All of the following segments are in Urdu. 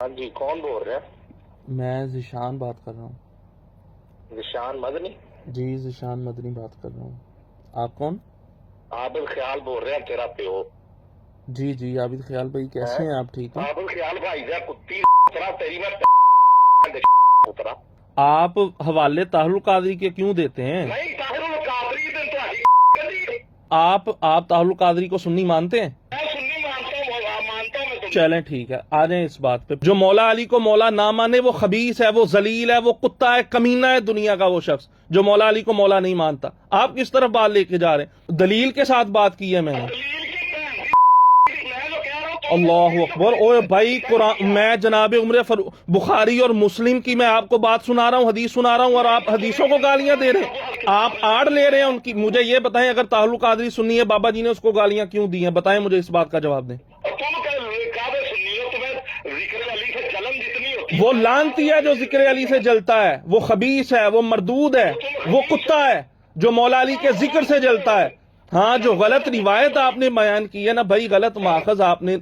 ہاں جی، کون بول رہے ہیں؟ میں ذیشان بات کر رہا ہوں۔ ذیشان مدنی؟ جی ذیشان مدنی بات کر رہا ہوں۔ آپ کون؟ عابد خیال بول رہے ہیں، تیرا پیو۔ جی جی عابد خیال بھائی کیسے ہیں آپ؟ ٹھیک ہیں؟ عابد خیال بھائی جا کتی تیری میں اترا آپ حوالے طاہر القادری کے کیوں دیتے ہیں؟ نہیں، طاہر القادری دن تو آپ طاہر القادری کو سنی مانتے ہیں؟ میں سنی مانتا ہوں میں تم چلیں ٹھیک ہے، آ جائیں اس بات پہ۔ جو مولا علی کو مولا نہ مانے وہ خبیث ہے، وہ ذلیل ہے، وہ کتا ہے، کمینہ ہے دنیا کا وہ شخص جو مولا علی کو مولا نہیں مانتا۔ آپ کس طرف بات لے کے جا رہے ہیں؟ دلیل کے ساتھ بات کی ہے میں نے۔ اللہ اکبر۔ اوے بھائی قرآن میں جناب عمر بخاری اور مسلم کی میں آپ کو بات سنا رہا ہوں، حدیث سنا رہا ہوں، اور آپ حدیثوں کو گالیاں دے رہے ہیں، آپ آڑ لے رہے ہیں ان کی۔ مجھے یہ بتائیں اگر طاہر القادری سنی ہے، بابا جی نے اس کو گالیاں کیوں دی ہیں؟ بتائیں مجھے، اس بات کا جواب دیں۔ وہ لعنتی ہے جو ذکر علی سے جلتا ہے، وہ خبیث ہے، وہ مردود ہے، وہ کتا ہے جو مولا علی کے ذکر سے جلتا ہے۔ ہاں، جو غلط روایت آپ نے بیان کی ہے نا بھائی، غلط ماخذ آپ نے،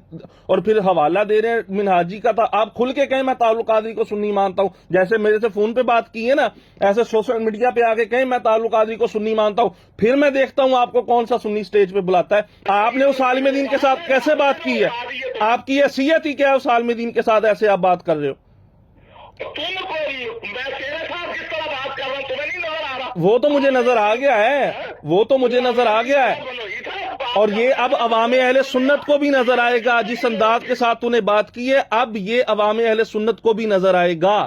اور پھر حوالہ دے رہے ہیں منہاجی کا، تھا آپ کھل کے کہیں میں طاہر القادری کو سنی مانتا ہوں، جیسے میرے سے فون پہ بات کی ہے نا، ایسے سوشل میڈیا پہ آگے کہیں میں طاہر القادری کو سنی مانتا ہوں، پھر میں دیکھتا ہوں آپ کو کون سا سنی سٹیج پہ بلاتا ہے۔ آپ نے اس عالم دین کے ساتھ کیسے بات کی ہے؟ آپ کی حیثیت ہی کیا ہے اس عالم دین کے ساتھ ایسے آپ بات کر رہے ہو؟ وہ تو مجھے نظر آ گیا ہے، وہ تو مجھے نظر آ گیا ہے، اور یہ اب عوام اہل سنت کو بھی نظر آئے گا جس انداز کے ساتھ تو نے بات کی ہے، اب یہ عوام اہل سنت کو بھی نظر آئے گا۔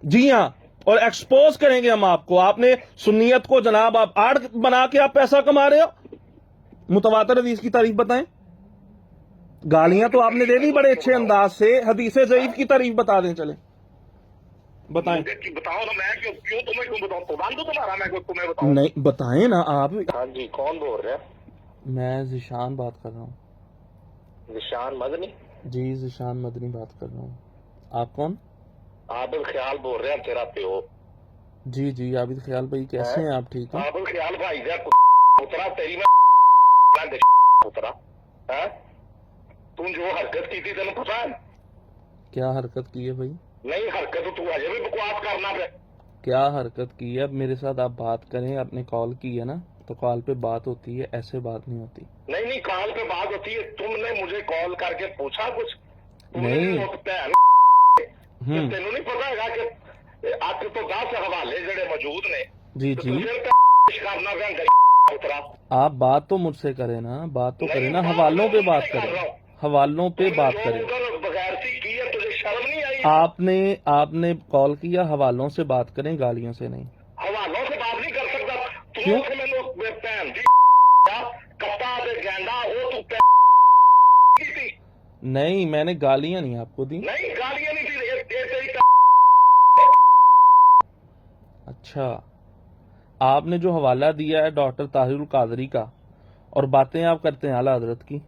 جی ہاں، اور ایکسپوز کریں گے ہم آپ کو۔ آپ نے سنیت کو جناب آپ آڑ بنا کے آپ پیسہ کما رہے ہو۔ متواتر حدیث کی تعریف بتائیں۔ گالیاں تو آپ نے دے دی بڑے اچھے انداز سے، حدیث ضعیف کی تعریف بتا دیں، چلیں بتائیں۔ بتاؤ نا، میں کیوں تمہیں کیوں بتاؤں؟ تو تمہارا میں تمہیں بتاؤں؟ نہیں بتائیں نا آپ۔ ہاں جی، کون بول رہے ہیں؟ میں ذیشان بات کر رہا ہوں۔ ذیشان مدنی؟ جی ذیشان مدنی بات کر رہا ہوں۔ آپ کون؟ عابد خیال بول رہے ہیں، تیرا پیو۔ جی جی عابد خیال بھائی کیسے ہیں آپ؟ ٹھیک ہیں؟ عابد خیال بھائی جا اترا تیری میں اترا تم جو حرکت کی تھی تینوں پتا ہے؟ کیا حرکت کی ہے بھائی؟ نہیں حرکت تو اجے بھی بکواس کرنا پہ۔ کیا حرکت کی ہے؟ اب میرے ساتھ آپ بات کریں، آپ نے کال کی ہے نا، تو کال پہ بات ہوتی ہے، ایسے بات نہیں ہوتی۔ نہیں کال پہ بات ہوتی ہے۔ تم نے مجھے کال کر کے پوچھا کچھ؟ نہیں تینوں نہیں پتا ہے کہ اب تو 10 حوالے جڑے موجود نے، جی جی کرنا اترا۔ آپ بات تو مجھ سے کریں نا، بات تو کریں نا، حوالوں پہ بات کریں، حوالوں پہ بات کریں۔ بغیرتی کی ہے، تجھے شرم نہیں آئی؟ آپ نے کال کیا، حوالوں سے بات کریں، گالیوں سے نہیں۔ حوالوں سے بات نہیں کر سکتا۔ کیوں؟ نہیں میں نے گالیاں نہیں آپ کو دی۔ نہیں گالیاں نہیں تھی۔ اچھا، آپ نے جو حوالہ دیا ہے ڈاکٹر طاہر القادری کا، اور باتیں آپ کرتے ہیں اعلیٰ حضرت کی،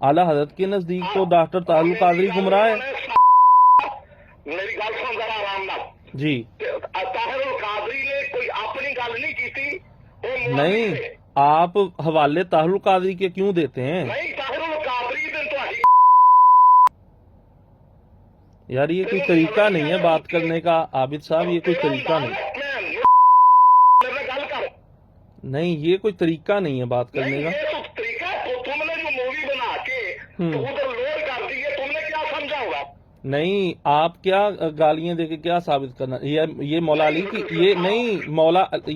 اعلیٰ حضرت کے نزدیک تو ڈاکٹر طاہر القادری گمراہ ہے۔ میری گل سن ذرا آرام نال۔ جی طاہر القادری نے کوئی اپنی گل نہیں کی تھی۔ نہیں، آپ حوالے طاہر القادری کے کیوں دیتے ہیں؟ نہیں طاہر القادری دن تو یار یہ کوئی طریقہ نہیں ہے بات کرنے کا عابد صاحب، یہ کوئی طریقہ نہیں۔ نہیں یہ کوئی طریقہ نہیں ہے بات کرنے کا۔ تم نے جو مووی بنا کے ادھر لوڈ کر دی ہے، تم نے کیا سمجھا ہوگا؟ نہیں، آپ کیا گالیاں دے کے کیا ثابت کرنا؟ یہ مولا علی کی، یہ نہیں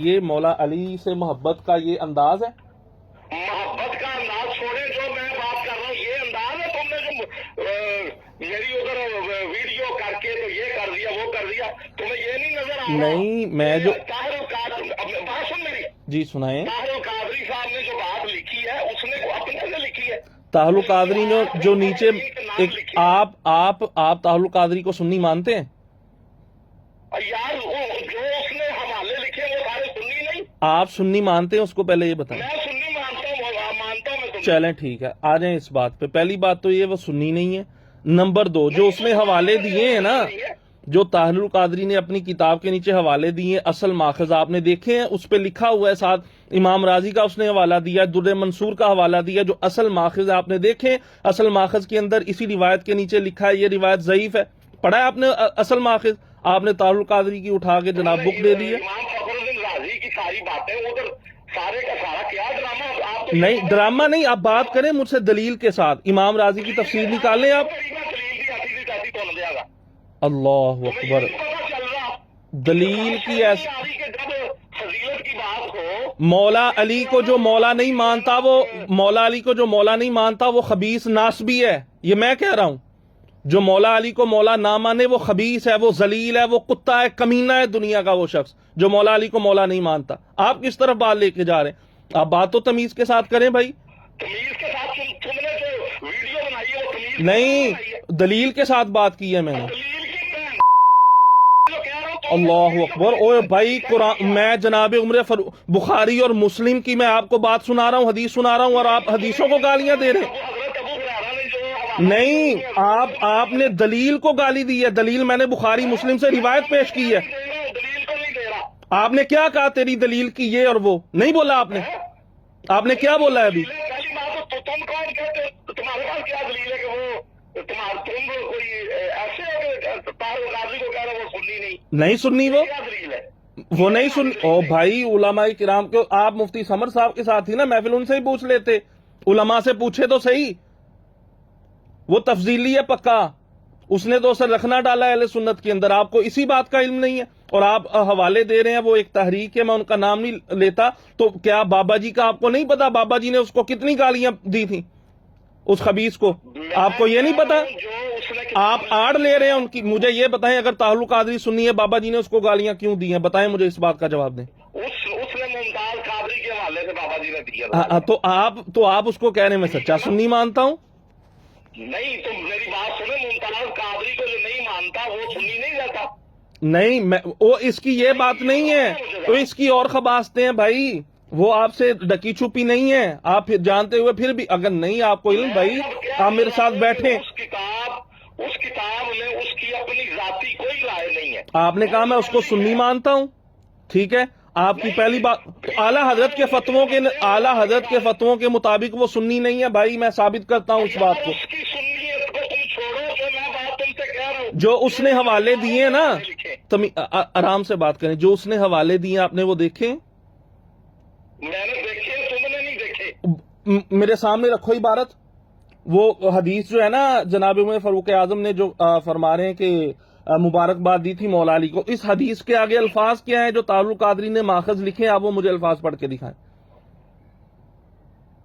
یہ مولا علی سے محبت کا یہ انداز ہے؟ محبت کا انداز چھوڑے، جو میں بات کر رہا ہوں یہ انداز ہے۔ تم نے جو میری ادھر ویڈیو کر کے تو یہ کر دیا وہ کر دیا، تمہیں یہ نہیں نظر آ رہا؟ نہیں میں جو طاہر القادری، بات سن میری۔ جی سنائیں۔ طاہر القادری صاحب نے جو بات لکھی ہے اس نے اپنے سے لکھی ہے۔ طاہر القادری نے جو نیچے آپ طاہر القادری کو سنی مانتے ہیں؟ یار جو اس نے حوالے لکھے وہ سارے سنی نہیں؟ آپ سنی مانتے ہیں اس کو پہلے یہ بتائیں۔ میں سنی مانتا ہوں میں چلیں ٹھیک ہے، آ جائیں اس بات پہ۔ پہلی بات تو یہ وہ سنی نہیں ہے، نمبر 2 جو اس نے حوالے دیے ہیں نا، جو طاہر القادری نے اپنی کتاب کے نیچے حوالے دیے اصل ماخذ آپ نے دیکھے ہیں، اس پہ لکھا ہوا ہے، ساتھ امام رازی کا اس نے حوالہ دیا، در منصور کا حوالہ دیا، جو اصل ماخذ آپ نے دیکھے، اصل ماخذ کے اندر اسی روایت کے نیچے لکھا ہے یہ روایت ضعیف ہے۔ پڑھا ہے آپ نے اصل ماخذ؟ آپ نے طاہر القادری کی اٹھا کے جناب بک دے دی ہے۔ امام فخر الدین رازی کی ساری باتیں ادھر سارے کا سارا کیا ڈرامہ آپ تو نہیں ڈرامہ نہیں، آپ بات کریں مجھ سے دلیل کے ساتھ، امام رازی کی تفسیر نکالیں آپ۔ اللہ اکبر، دلیل کی ایسی فضیلت کی بات ہو، مولا علی کو جو مولا نہیں مانتا، وہ مولا علی کو جو مولا نہیں مانتا وہ خبیث ناسبی ہے، یہ میں کہہ رہا ہوں۔ جو مولا علی کو مولا نہ مانے وہ خبیث ہے، وہ ذلیل ہے، وہ کتا ہے، کمینہ ہے دنیا کا وہ شخص جو مولا علی کو مولا نہیں مانتا۔ آپ کس طرف بات لے کے جا رہے ہیں؟ آپ بات تو تمیز کے ساتھ کریں بھائی۔ تمیز کے ساتھ تم نے جو ویڈیو بنائی ہے وہ تمیز نہیں، دلیل کے ساتھ بات کی ہے میں نے۔ دلیل کی جو کہہ رہا ہوں تو اللہ اکبر، اوے بھائی قرآن، میں جناب عمر بخاری اور مسلم کی میں آپ کو بات سنا رہا ہوں، حدیث سنا رہا ہوں، اور آپ حدیثوں کو گالیاں دے رہے ہیں۔ حضرت ابو ہریرہ نے جو نہیں، آپ نے دلیل کو گالی دی ہے، دلیل میں نے بخاری مسلم سے روایت پیش کی ہے۔ دلیل کو نہیں دے رہا، آپ نے کیا کہا تیری دلیل کی یہ اور وہ؟ نہیں بولا آپ نے؟ آپ نے کیا بولا ہے ابھی؟ پہلی بات تو تم کون کہتے ہو؟ تمہارے پاس کیا دلیل ہے کہ وہ تم کوئی ایسے ہو کہ طاہر القادری کو کہہ رہے وہ سنی نہیں سننی وہ کیا دلیل ہے؟ وہ نہیں سن۔ او بھائی، علماء کرام کو آپ مفتی سمر صاحب کے ساتھ ہی نا محفل، ان سے ہی پوچھ لیتے، علماء سے پوچھے تو صحیح۔ وہ تفضیلی ہے پکا، اس نے تو اسے رکھنا ڈالا ہے اہل سنت کے اندر، آپ کو اسی بات کا علم نہیں ہے اور آپ حوالے دے رہے ہیں۔ وہ ایک تحریک ہے، میں ان کا نام نہیں لیتا، تو کیا بابا جی کا آپ کو نہیں پتا بابا جی نے اس کو کتنی گالیاں دی تھیں اس خبیث کو؟ آپ کو یہ نہیں پتا؟ جو اس نے آپ آڑ لے رہے ہیں ان کی۔ مجھے یہ بتائیں، اگر طاہر القادری سنی ہے، بابا جی نے اس کو گالیاں کیوں دی ہیں؟ بتائیں مجھے، اس بات کا جواب دیں۔ اس نے ممتاز قادری کے حوالے سے بابا جی نے دیا ہاں، تو آپ اس کو کہہ رہے ہیں میں سچا سنی مانتا ہوں؟ نہیں، تم میری بات سنیں، ممتاز قادری کو جو نہیں مانتا وہ سنی نہیں رہتا۔ نہیں، وہ اس کی یہ بات نہیں ہے، تو اس کی اور خباستیں ہیں بھائی، وہ آپ سے ڈکی چھپی نہیں ہے۔ آپ پھر جانتے ہوئے پھر بھی اگر نہیں آپ کو علم، بھائی آپ میرے ساتھ بیٹھیں۔ اس کتاب میں اس کی اپنی ذاتی کوئی رائے نہیں ہے۔ آپ نے کہا میں اس کو سنی مانتا ہوں، ٹھیک ہے، آپ کی پہلی بات اعلیٰ حضرت کے فتووں کے مطابق وہ سنی نہیں ہے بھائی، میں ثابت کرتا ہوں اس بات کو۔ اس کی سنیت کو تم چھوڑو، جو میں بات تم سے کہہ رہا ہوں، جو اس نے حوالے دیے نا، آرام سے بات کریں، جو اس نے حوالے دیے آپ نے وہ دیکھے؟ میں نے دیکھے، تم نے نہیں دیکھے۔ میرے سامنے رکھو عبارت، وہ حدیث جو ہے نا جناب عمر فاروق اعظم نے جو فرما رہے ہیں کہ مبارکباد دی تھی مولا علی کو، اس حدیث کے آگے الفاظ کیا ہیں جو طاہر القادری نے ماخذ لکھے ہیں؟ آپ وہ مجھے الفاظ پڑھ کے دکھائیں۔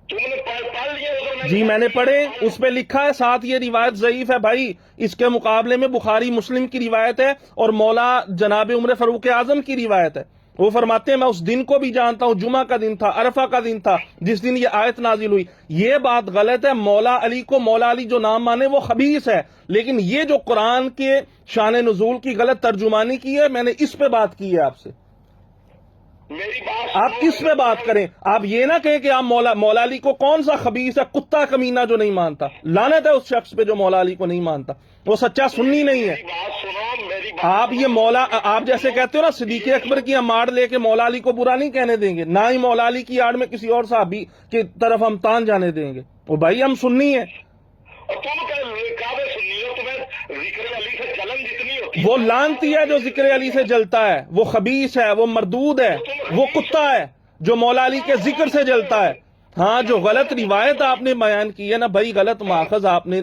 تم نے پڑھ لیے ادھر؟ جی میں نے پڑھے، اس پہ لکھا ہے ساتھ یہ روایت ضعیف ہے بھائی، اس کے مقابلے میں بخاری مسلم کی روایت ہے اور مولا جناب عمر فاروق اعظم کی روایت ہے۔ وہ فرماتے ہیں میں اس دن کو بھی جانتا ہوں، جمعہ کا دن تھا، عرفہ کا دن تھا جس دن یہ آیت نازل ہوئی۔ یہ بات غلط ہے، مولا علی کو مولا علی جو نام مانے وہ خبیث ہے، لیکن یہ جو قرآن کے شان نزول کی غلط ترجمانی کی ہے، میں نے اس پہ بات کی ہے آپ سے۔ میری بات آپ کس پہ بات کریں؟ آپ یہ نہ کہیں کہ آپ مولا علی کو کون سا خبیث ہے، کتا کمینہ جو نہیں مانتا، لعنت ہے اس شخص پہ جو مولا علی کو نہیں مانتا، وہ سچا سنی نہیں ہے۔ میری بات سنو، میری بات آپ یہ مولا، آپ جیسے کہتے ہو نا صدیق اکبر کی ہم آڑ لے کے مولا علی کو برا نہیں کہنے دیں گے، نہ ہی مولا علی کی آڑ میں کسی اور صحابی کی طرف ہم تان جانے دیں گے۔ وہ بھائی ہم سنی ہیں، اور تم کعبے سنی ہو، تمہیں ذکر علی سے جلن جتنی ہوتی وہ لعنتی ہے جو ذکر علی سے جلتا ہے، وہ خبیث ہے، وہ مردود ہے، وہ کتا ہے جو مولا علی کے ذکر سے جلتا ہے۔ ہاں، جو غلط روایت آپ نے بیان کی ہے نا بھائی، غلط ماخذ آپ نے،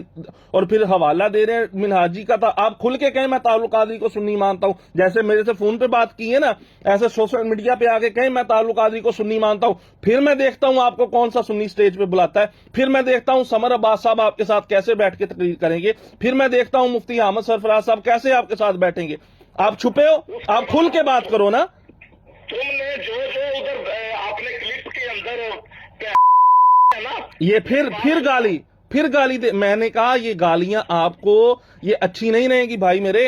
اور پھر حوالہ دے رہے ہیں منہاجی کا تھا۔ آپ کھل کے کہیں میں طاہر القادری کو سنی مانتا ہوں، جیسے میرے سے فون پہ بات کی ہے نا، ایسے سوشل میڈیا پہ آ کے کہیں میں طاہر القادری کو سنی مانتا ہوں۔ پھر میں دیکھتا ہوں آپ کو کون سا سنی سٹیج پہ بلاتا ہے، پھر میں دیکھتا ہوں سمر عباس صاحب آپ کے ساتھ کیسے بیٹھ کے تقریر کریں گے، پھر میں دیکھتا ہوں مفتی احمد سرفراز صاحب کیسے آپ کے ساتھ بیٹھیں گے۔ آپ چھپے ہو، آپ کھل کے بات کرو نا۔ تم نے جو ادھر آپ نے کلپ کے اندر یہ پھر گالی دے، میں نے کہا یہ گالیاں آپ کو یہ اچھی نہیں رہیں گی بھائی میرے،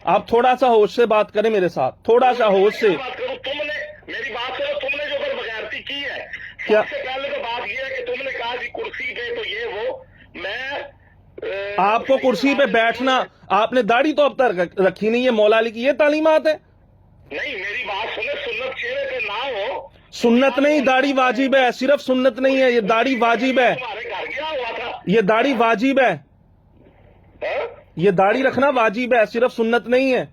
آپ تھوڑا سا ہوش سے بات کریں میرے ساتھ، تھوڑا سا ہوش سے۔ تم نے میری بات کرو، تم نے جو بغیرتی کی ہے، کیا؟ سب سے پہلے تو بات یہ ہے کہ تم نے کہا کہ کرسی پہ تو یہ وہ، میں آپ کو کرسی پہ بیٹھنا، آپ نے داڑھی تو اب تک رکھی نہیں ہے، مولا علی کی یہ تعلیمات ہے؟ نہیں میری بات سنیں، سنت چہرے پہ نہ ہو، سنت نہیں، داڑھی واجب ہے، صرف سنت نہیں ہے، یہ داڑھی واجب ہے، تمہارے گھر گیا ہوا تھا یہ داڑھی واجب ہے، ہاں؟ یہ داڑھی رکھنا واجب ہے، صرف سنت نہیں ہے،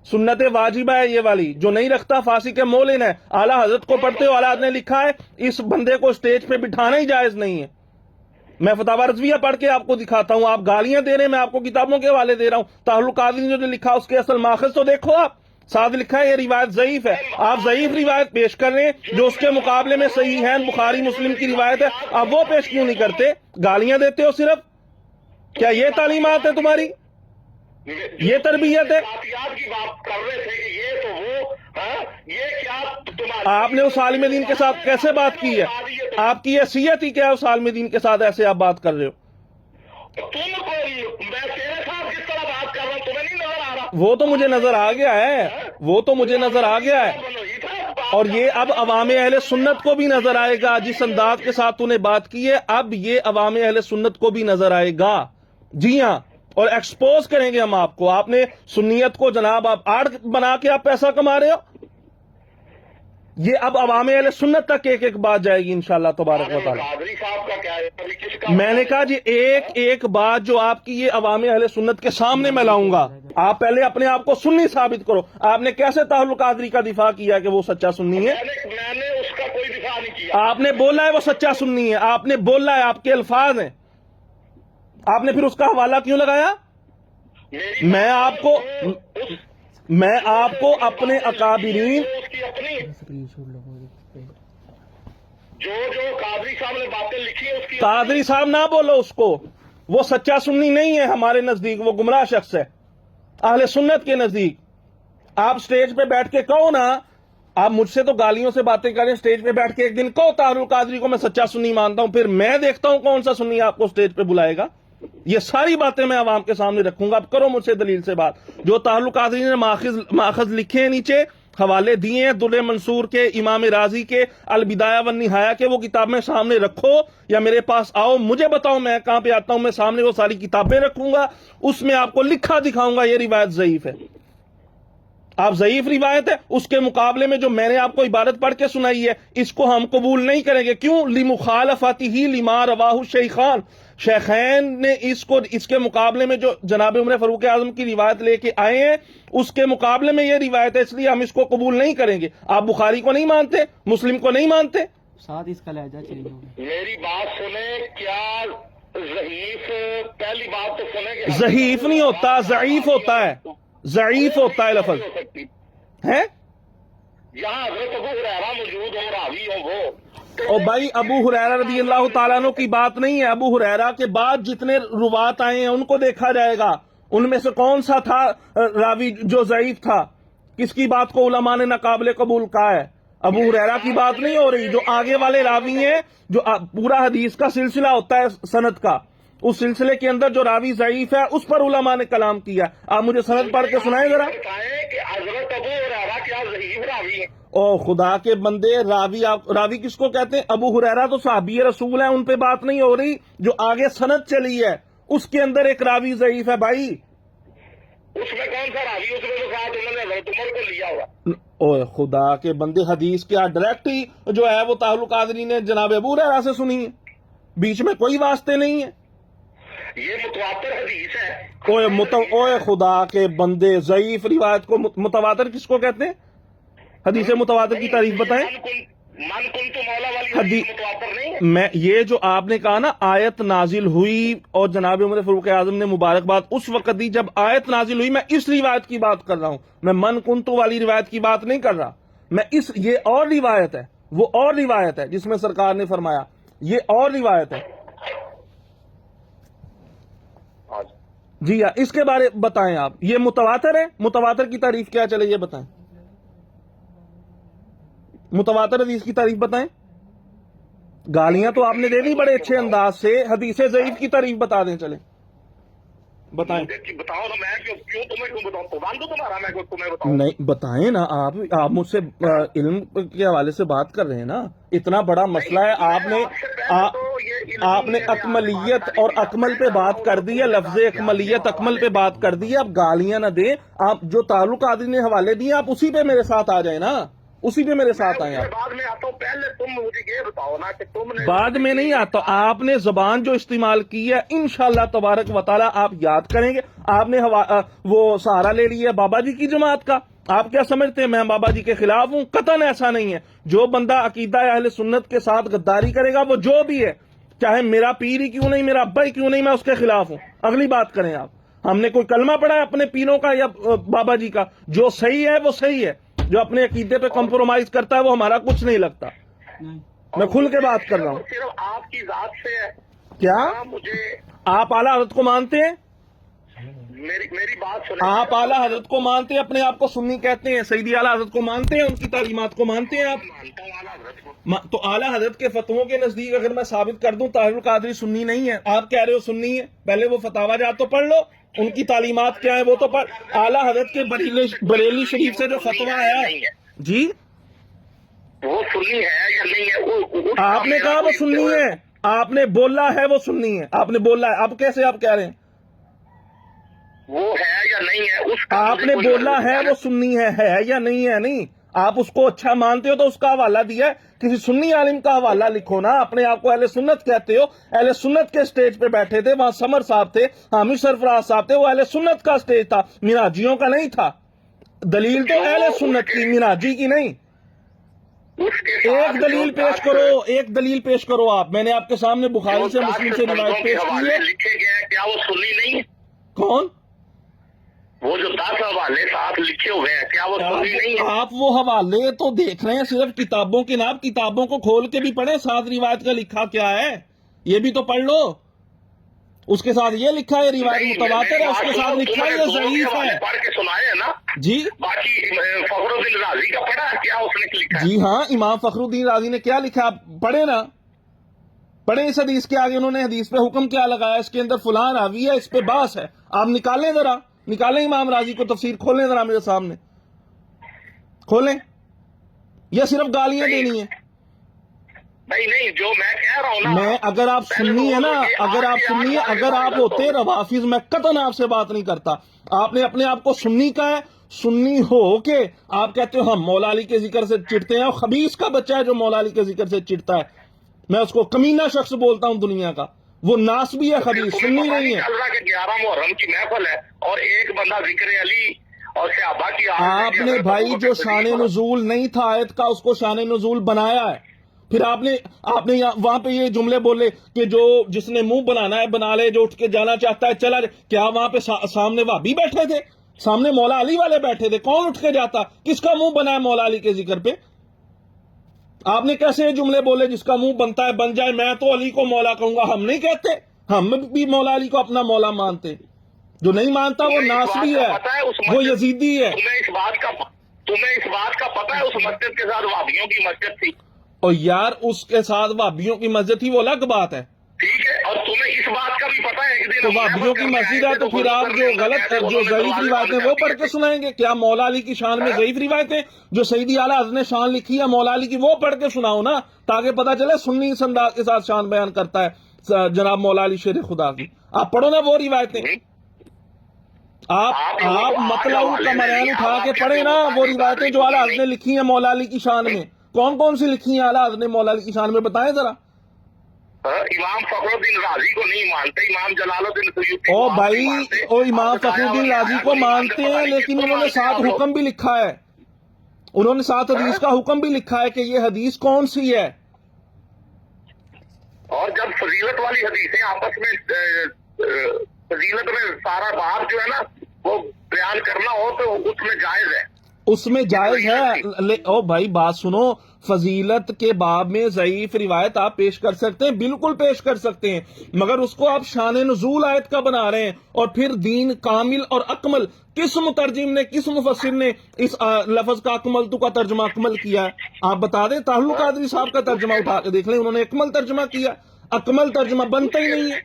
سنت واجبہ ہے یہ والی، جو نہیں رکھتا فاسق کے مولن ہے۔ اعلیٰ حضرت کو پڑھتے ہو، اعلیٰ حضرت نے لکھا ہے اس بندے کو اسٹیج پہ بٹھانا ہی جائز نہیں ہے۔ میں فتاوی رضویہ پڑھ کے آپ کو دکھاتا ہوں، آپ گالیاں دے رہے ہیں، میں آپ کو کتابوں کے حوالے دے رہا ہوں۔ طاہر القادری نے جو لکھا اس کے اصل ماخذ تو دیکھو، آپ ساتھ لکھا ہے یہ روایت ضعیف ہے، آپ ضعیف روایت پیش کر رہے ہیں جو اس کے مقابلے میں صحیح ہے، بخاری مسلم کی روایت ہے، آپ وہ پیش کیوں نہیں کرتے؟ گالیاں دیتے ہو صرف، کیا یہ تعلیمات ہے تمہاری؟ یہ تربیت ہے؟ واقعات کی بات کر رہے تھے کہ یہ تو وہ، ہاں؟ یہ کیا تمہارا، آپ نے اس عالم دین کے ساتھ کیسے بات کی ہے؟ آپ کی حیثیت ہی کیا ہے اس عالم دین کے ساتھ ایسے آپ بات کر رہے ہو؟ تم کو میں تیرے ساتھ کس طرح بات کر رہا ہوں تمہیں نہیں نظر آ رہا؟ وہ تو مجھے نظر آ گیا ہے، وہ تو مجھے نظر آ گیا ہے، اور یہ اب عوام اہل سنت کو بھی نظر آئے گا، جس انداز کے ساتھ تو نے بات کی ہے اب یہ عوام اہل سنت کو بھی نظر آئے گا۔ جی ہاں، اور ایکسپوز کریں گے ہم آپ کو۔ آپ نے سنیت کو جناب آپ آڑ بنا کے آپ پیسہ کما رہے ہو، یہ اب عوام اہل سنت تک ایک ایک بات جائے گی انشاءاللہ تبارک و تعالی۔ قادری صاحب کا کیا ہے؟ ابھی کس کا؟ میں نے کہا جی ایک ایک بات جو آپ کی یہ عوام اہل سنت کے سامنے میں لاؤں گا، آپ پہلے اپنے آپ کو سنی ثابت کرو۔ آپ نے کیسے طاہر القادری کا دفاع کیا کہ وہ سچا سنی ہے؟ میں نے اس کا کوئی دفاع نہیں کیا۔ آپ نے بولا ہے وہ سچا سنی ہے، آپ نے بولا ہے، آپ کے الفاظ ہیں، آپ نے پھر اس کا حوالہ کیوں لگایا؟ میں آپ کو اپنے اکابرین، جو قادری صاحب نے باتیں لکھی ہیں اس کی، قادری صاحب نہ بولو اس کو، وہ سچا سنی نہیں ہے ہمارے نزدیک، وہ گمراہ شخص ہے اہل سنت کے نزدیک۔ آپ سٹیج پہ بیٹھ کے کہو نا، آپ مجھ سے تو گالیوں سے باتیں کریں، سٹیج پہ بیٹھ کے ایک دن کہو طاہر القادری کو میں سچا سنی مانتا ہوں، پھر میں دیکھتا ہوں کون سا سنی آپ کو سٹیج پہ بلائے گا۔ یہ ساری باتیں میں عوام کے سامنے رکھوں گا، اب کرو مجھ سے دلیل سے بات۔ جو طاہر القادری نے ماخذ لکھے ہیں، نیچے حوالے دیے ہیں، در منصور کے، امام رازی کے، البدایہ والنہایہ کے، وہ کتابیں سامنے رکھو یا میرے پاس آؤ، مجھے بتاؤ میں کہاں پہ آتا ہوں، میں سامنے وہ ساری کتابیں رکھوں گا، اس میں آپ کو لکھا دکھاؤں گا یہ روایت ضعیف ہے۔ آپ ضعیف روایت ہے، اس کے مقابلے میں جو میں نے آپ کو عبارت پڑھ کے سنائی ہے اس کو ہم قبول نہیں کریں گے۔ کیوں؟ لمخالفتہ لما رواہ الشیخان، شیخین نے اس کے مقابلے میں جو جناب عمر فاروق اعظم کی روایت لے کے آئے ہیں اس کے مقابلے میں یہ روایت ہے، اس لیے ہم اس کو قبول نہیں کریں گے۔ آپ بخاری کو نہیں مانتے، مسلم کو نہیں مانتے؟ ساتھ اس کا لہجہ چینج ہو گیا۔ میری بات سنیں، کیا ضعیف، پہلی بات تو سنیں کہ ضعیف نہیں ہوتا، ضعیف ہوتا ہے، ضعیف ہوتا ہے لفظ ہے۔ یہاں حضرت ابو ہریرہ موجود ہو، راوی ہو وہ، اور بھائی ابو ہریرہ رضی اللہ تعالیٰ عنہ کی بات نہیں ہے، ابو ہریرہ کے بعد جتنے روات آئے ہیں ان کو دیکھا جائے گا، ان میں سے کون سا تھا راوی جو ضعیف تھا، کس کی بات کو علماء نے ناقابل قبول کہا ہے؟ ابو ہریرہ کی بات نہیں ہو رہی، جو آگے والے راوی ہیں، جو پورا حدیث کا سلسلہ ہوتا ہے سند کا، اس سلسلے کے اندر جو راوی ضعیف ہے اس پر علماء نے کلام کیا۔ آپ مجھے سند پڑھ کے سنائیں ذرا۔ بتائیں کہ حضرت ابو ہریرہ کیا ضعیف راوی ہیں؟ او خدا کے بندے، راوی کس کو کہتے ہیں؟ ابو ہریرہ تو صحابی رسول ہیں، ان پہ بات نہیں ہو رہی، جو آگے سند چلی ہے اس کے اندر ایک راوی ضعیف ہے بھائی۔ اس میں کون سا راوی؟ اس میں تو ساتھ انہوں نے حضرت عمر کو لیا ہوا۔ اوہ خدا کے بندے، حدیث کیا ڈائریکٹ ہی جو ہے وہ طاہر القادری نے جناب ابو ہریرہ سے سنی ہے، بیچ میں کوئی واسطے نہیں ہے۔ یہ متواتر حدیث ہے۔ اوے خدا کے بندے، ضعیف روایت کو متواتر کس کو کہتے ہیں؟ حدیث متواتر کی تعریف بتائیں۔ من کنت مولا والی حدیث متواتر نہیں ہے؟ میں یہ جو آپ نے کہا نا آیت نازل ہوئی اور جناب عمر فاروق اعظم نے مبارکباد اس وقت دی جب آیت نازل ہوئی، میں اس روایت کی بات کر رہا ہوں، میں من کنتو والی روایت کی بات نہیں کر رہا، میں یہ اور روایت ہے، وہ اور روایت ہے جس میں سرکار نے فرمایا، یہ اور روایت ہے۔ جی ہاں، اس کے بارے بتائیں آپ، یہ متواتر ہے؟ متواتر کی تعریف کیا چلے یہ بتائیں، متواتر حدیث کی تعریف بتائیں۔ گالیاں تو آپ نے دے دی بڑے اچھے انداز سے، حدیث ضعیف کی تعریف بتا دیں، چلیں بتائیں۔ بتاؤ نا، میں کیوں تمہیں بتاؤں؟ پابند تمہارا، میں تمہیں بتاؤں؟ نہیں بتائیں نا، آپ مجھ سے علم کے حوالے سے بات کر رہے ہیں نا، اتنا بڑا مسئلہ ہے، آپ نے تو یہ آپ نے اکملیت اور اکمل پہ بات کر دی ہے, لفظ اکملیت اکمل پہ بات کر دی ہے. اب گالیاں نہ دیں آپ, جو تعلق قادری نے حوالے دیے آپ اسی پہ میرے ساتھ آ جائیں نا, اسی پہ میرے ساتھ آئیں. آپ بعد میں آتا ہوں, پہلے تم مجھے یہ بتاؤ نا کہ تم نے بعد میں نہیں آتا, آپ نے زبان جو استعمال کی ہے انشاءاللہ تبارک و تعالی آپ یاد کریں گے. آپ نے وہ سہارا لے لی ہے بابا جی کی جماعت کا. آپ کیا سمجھتے ہیں میں بابا جی کے خلاف ہوں؟ قطعاً ایسا نہیں ہے. جو بندہ عقیدہ اہل سنت کے ساتھ غداری کرے گا, وہ جو بھی ہے, چاہے میرا پیر ہی کیوں نہیں, میرا ابا ہی کیوں نہیں, میں اس کے خلاف ہوں. اگلی بات کریں آپ. ہم نے کوئی کلمہ پڑھا ہے اپنے پیروں کا یا بابا جی کا؟ جو صحیح ہے وہ صحیح ہے, جو اپنے عقیدے پہ کمپرومائز کرتا ہے وہ ہمارا کچھ نہیں لگتا. نہیں میں کھل کے بات کر رہا ہوں. صرف آپ کی ذات سے ہے. کیا مجھے آپ اعلیٰ حضرت کو مانتے ہیں؟ میری بات سنیں. آپ اعلیٰ حضرت کو مانتے ہیں, اپنے آپ کو سنی کہتے ہیں, سیدی اعلیٰ حضرت کو مانتے ہیں, ان کی تعلیمات کو مانتے ہیں آپ؟ مانتا ہوں اعلیٰ حضرت کو. تو اعلیٰ حضرت کے فتووں کے نزدیک اگر میں ثابت کر دوں طاہر القادری سنی نہیں ہے, آپ کہہ رہے ہو سنی ہے, پہلے وہ فتاوا جات تو پڑھ لو, ان کی تعلیمات کیا ہیں وہ تو پڑھ. اعلیٰ حضرت کے بریلی شریف سے جو فتوا آیا جی, وہ سنی ہے یا نہیں ہے؟ آپ نے کہا وہ سنی ہے, آپ نے بولا ہے وہ سنی ہے, آپ نے بولا ہے. اب کیسے آپ کہہ رہے ہیں وہ ہے یا نہیں ہے؟ اس کا آپ نے بولا ہے وہ سنی ہے یا نہیں ہے؟ نہیں, آپ اس کو اچھا مانتے ہو تو اس کا حوالہ دیا ہے, کسی سنی عالم کا حوالہ لکھو نا. اپنے آپ کو اہل سنت کہتے ہو, اہل سنت کے سٹیج پہ بیٹھے تھے, وہاں سمر صاحب تھے, حامد سرفراز صاحب تھے, وہ اہل سنت کا سٹیج تھا, مناجیوں کا نہیں تھا. دلیل تو اہل سنت کی, مناجی کی نہیں. ایک دلیل پیش کرو, ایک دلیل پیش کرو آپ. میں نے آپ کے سامنے بخاری سے مسلم سے روایت پیش کی ہے. لکھے گئے ہیں, کیا وہ سنی نہیں ہے؟ کون؟ وہ جو 10 حوالے ساتھ لکھے ہوئے ہیں, کیا وہ سنی نہیں ہے؟ آپ وہ حوالے تو دیکھ رہے ہیں صرف کتابوں کے نام, کتابوں کو کھول کے بھی پڑھیں, ساتھ روایت کا لکھا کیا ہے یہ بھی تو پڑھ لو. اس کے ساتھ یہ لکھا ہے روایت متواتر ہے, اس کے ساتھ لکھا ہے یہ ضعیف ہے. پڑھ کے سنائے ہیں نا جی باقی فخر الدین رازی کا پڑھا ہے, کیا اس نے لکھا ہے؟ جی ہاں, امام فخر الدین رازی نے کیا لکھا آپ پڑھیں نا, پڑھیں اس حدیث کے آگے انہوں نے حدیث پہ حکم کیا لگایا, اس کے اندر فلاں راوی ہے, اس پہ باس ہے. آپ نکالیں ذرا, نکالیں امام راضی کو تفسیر, کھولیں ذرا میرے سامنے, کھولیں. یہ صرف گالیاں دینی ہیں. نہیں, جو میں کہہ رہا ہوں نا, میں اگر آپ سنی ہے نا, اگر آپ سنی ہے, اگر آپ ہوتے روافظ, میں قطعاً آپ سے بات نہیں کرتا. آپ نے اپنے آپ کو سنی کا ہے, سنی ہو کے آپ کہتے ہو ہم مولا علی کے ذکر سے چڑھتے ہیں, اور خبیث کا بچہ ہے جو مولا علی کے ذکر سے چڑھتا ہے, میں اس کو کمینہ شخص بولتا ہوں دنیا کا. وہ ناس بھی ہے, خبیث, سنی نہیں ہے. 11 محرم کی محفل ہے اور ایک بندہ ذکر علی اور صحابہ کی آپ نے بھائی جو شان نزول نہیں تھا آیت کا, اس کو شان نزول بنایا ہے. پھر آپ نے وہاں پہ یہ جملے بولے کہ جو جس نے منہ بنانا ہے بنا لے, جو اٹھ کے جانا چاہتا ہے چلا جائے. کیا وہاں پہ سامنے وہابی بیٹھے تھے, سامنے مولا علی والے بیٹھے تھے؟ کون اٹھ کے جاتا؟ کس کا منہ بنا ہے مولا علی کے ذکر پہ؟ آپ نے کیسے یہ جملے بولے جس کا منہ بنتا ہے بن جائے, میں تو علی کو مولا کہوں گا. ہم نہیں کہتے, ہم بھی مولا علی کو اپنا مولا مانتے. جو نہیں مانتا وہ ناصبی ہے, وہ یزیدی ہے. تمہیں اس بات کا پتہ ہے اس مسجد کے ساتھ وہابیوں کی مسجد تھی؟ اور یار اس کے ساتھ وہابیوں کی مسجد تھی, وہ الگ بات ہے. ٹھیک ہے, اور تمہیں اس بات کا بھی پتہ ہے ایک دن تو وہابیوں کی مسجد ہے, تو پھر آپ جو غلط, جو ضعیف روایتیں وہ پڑھ کے سنائیں گے. کیا مولا علی کی شان میں ضعیف روایتیں جو سیدی اعلیٰ حضرت نے شان لکھی ہے مولا علی کی, وہ پڑھ کے سناؤ نا, تاکہ پتہ چلے سنی اس انداز کے ساتھ شان بیان کرتا ہے جناب مولا علی شیر خدا کی. آپ پڑھو نا وہ روایتیں, آپ مطلب کمرین اٹھا کے پڑھیں نا وہ روایتیں جو اعلیٰ حضرت نے لکھی ہیں مولا علی کی شان میں. کون کون سی لکھی ہیں اعلیٰ حضرت نے مولا علی کی شان میں, بتائیں ذرا. امام فخر الدین رازی کو نہیں مانتے, امام جلال الدین سیوطی او بھائی, او امام فخر الدین رازی کو مانتے ہیں, لیکن انہوں نے ساتھ حکم بھی لکھا ہے, انہوں نے ساتھ حدیث کا حکم بھی لکھا ہے کہ یہ حدیث کون سی ہے. اور جب فضیلت والی حدیثیں آپس میں فضیلت میں سارا باب جو ہے نا وہ بیان کرنا ہو تو اس میں جائز ہے, اس میں جائز ہے. او بھائی بات سنو, فضیلت کے باب میں ضعیف روایت آپ پیش کر سکتے ہیں, بالکل پیش کر سکتے ہیں, مگر اس کو آپ شان نزول آیت کا بنا رہے ہیں. اور پھر دین کامل اور اکمل, کس مترجم نے, کس مفسر نے اس لفظ کا اکمل تو کا ترجمہ اکمل کیا ہے؟ آپ بتا دیں. طاہر القادری صاحب کا ترجمہ اٹھا کے دیکھ لیں, انہوں نے اکمل ترجمہ کیا. اکمل ترجمہ بنتا ہی نہیں ہے.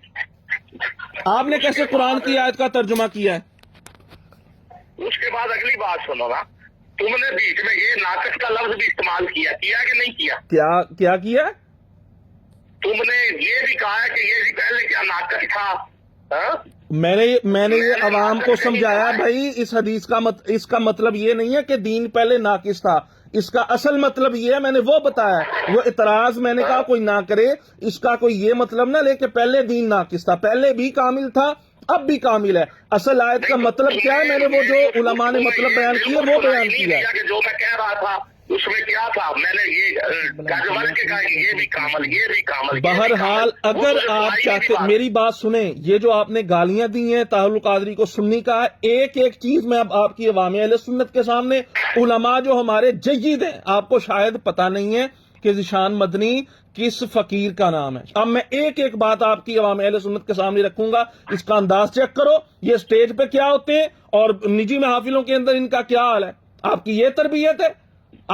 آپ نے کیسے قرآن کی آیت کا ترجمہ کیا ہے؟ اس کے بعد اگلی بات سنو نا, تم نے بیچ میں یہ ناقص کا لفظ بھی استعمال کیا کہ نہیں کیا؟ کیا کیا؟ تم نے یہ بھی کہا ہے کہ یہ بھی پہلے کیا ناقص تھا. ہاں میں نے یہ عوام کو سمجھایا بھائی اس کا مطلب یہ نہیں ہے کہ دین پہلے ناقص تھا. اس کا اصل مطلب یہ ہے، میں نے وہ بتایا. وہ اعتراض میں نے کہا کوئی نہ کرے، اس کا کوئی یہ مطلب نہ لے کہ پہلے دین ناقص تھا. پہلے بھی کامل تھا، اب بھی کامل ہے. اصل آیت کا مطلب کیا ہے، میں نے وہ جو علماء نے مطلب بیان کیا وہ بیان کیا ہے. جو میں کہہ رہا تھا اس میں کیا تھا، میں نے یہ کہا کہ یہ بھی کامل، یہ بھی کامل. بہرحال اگر آپ چاہتے، میری بات سنیں، یہ جو آپ نے گالیاں دی ہیں طاہر القادری کو سنی کا، ایک ایک چیز میں اب آپ کی عوام اہل سنت کے سامنے، علماء جو ہمارے جید ہیں، آپ کو شاید پتہ نہیں ہے کہ ذیشان مدنی کس فقیر کا نام ہے. اب میں ایک ایک بات آپ کی عوام اہل سنت کے سامنے رکھوں گا. اس کا انداز چیک کرو، یہ سٹیج پہ کیا ہوتے ہیں اور نجی محافلوں کے اندر ان کا کیا حال ہے. آپ کی یہ تربیت ہے.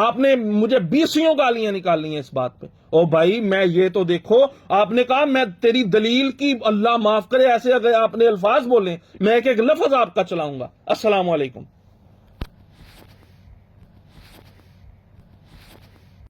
آپ نے مجھے 20 گالیاں نکالنی ہیں اس بات پہ. او بھائی میں یہ تو دیکھو، آپ نے کہا میں تیری دلیل کی اللہ معاف کرے ایسے اگر آپ نے الفاظ بولیں، میں ایک ایک لفظ آپ کا چلاؤں گا. السلام علیکم.